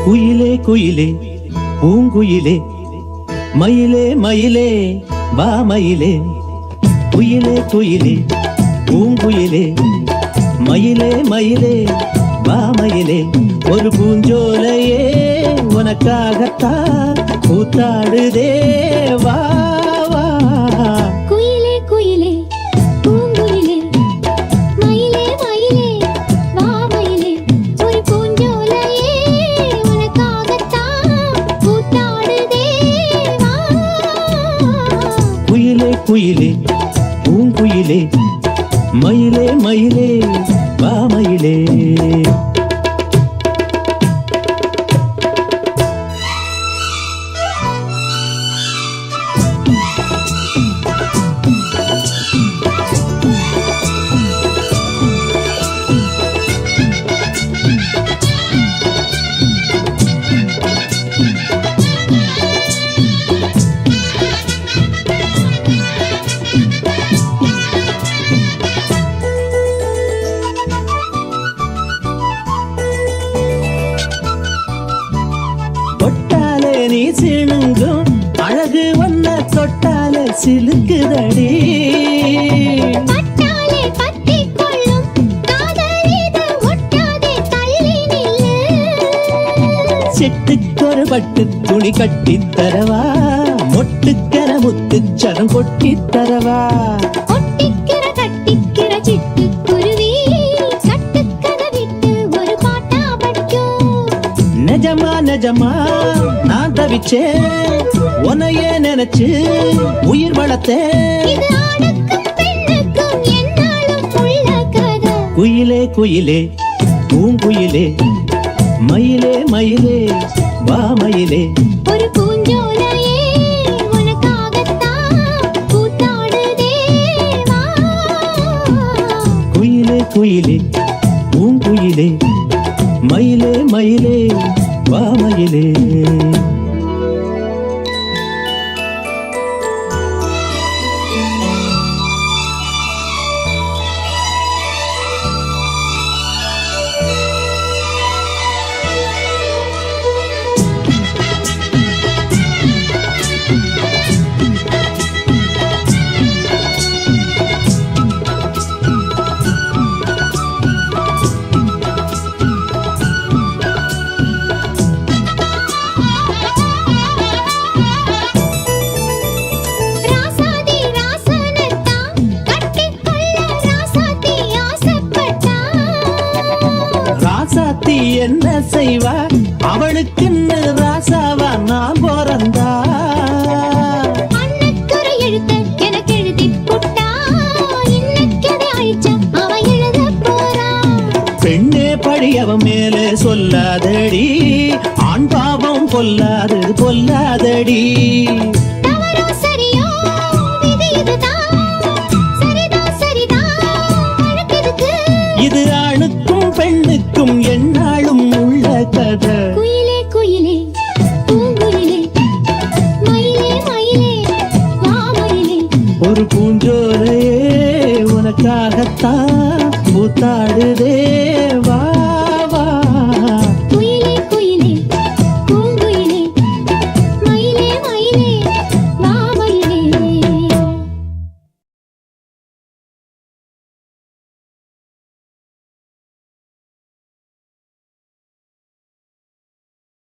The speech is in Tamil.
குயிலே குயிலே பூங்குயிலே மயிலே மயிலே வா மயிலே. குயிலே குயிலே பூங்குயிலே மயிலே மயிலே வா மயிலே. ஒரு பூஞ்சோலையே உனக்காகத்தான் கூத்தாடுதே வா வா. குயிலே குயிலே பூங்குயிலே மயிலே மயிலே வா மயிலே. ஒரு பூஞ்சோலையே உனக்காகத்தான் கூத்தாடுதே வா. குயிலே குயிலே பூங்குயிலே மயிலே மயிலே வா மயிலே. தொட்டாலே நீ சிணுங்கும் அழகு வந்த தொட்டாலே சிலுக்குதடி. பட்டாலே பத்திக் கொள்ளும் காதல் இது ஒட்டாதே தள்ளி நில்லு. சிட்டுக்கொரு பட்டு துணி கட்டித் தரவா, மொட்டுக்கர முத்துச்சரம் கொட்டித் தரவா. ஒட்டிக்கிற கட்டிக்கிற சிட்டுக்குருவி கட்டுக்கதை விட்டு ஒரு பாட்டா படிக்கும். நிஜமா நிஜமா நான் தவிச்சேன், உன்னையே நினைச்சு உயிர் வளர்த்தேன். இது ஆணுக்கும் பெண்ணுக்கும் என்னாலும் உள்ள கதை. குயிலே குயிலே பூங்குயிலே மயிலே மயிலே வா மயிலே. ஒரு பூஞ்சோலையே உனக்காகத்தான் கூத்தாடுதே வா. குயிலே குயிலே பூங்குயிலே மயிலே மயிலே வா மயிலே. ராசாதி ராசனத்தான் கட்டிக்கொள்ள ராசாத்தி ஆசைப்பட்டா. ராசாத்தி என்ன செய்வா, அவளுக்குன்னு ராசாவா நான் பிறந்தா. அன்னைக்கொரு எழுத்த எனக்கு எழுதிப் புட்டா. இன்னைக்கதை அழிச்சா அவன் எழுதப் போறான். பெண்ணே பழி அவன் மேலே சொல்லாதடி, ஆண் பாவம் கொல்லாது கொல்லாதடி. தவறோ சரியோ விதி இதுதான். சரிதான் சரிதான் அழுக்கெதுக்கு. இது ஆணுக்கும் பெண்ணுக்கும் எந்நாளும் உள்ள கதை. குயிலே குயிலே பூங்குயிலே மயிலே மயிலே வா மயிலே. ஒரு பூஞ்சோலையே உனக்காகத்தான் கூத்தாடுதே வா.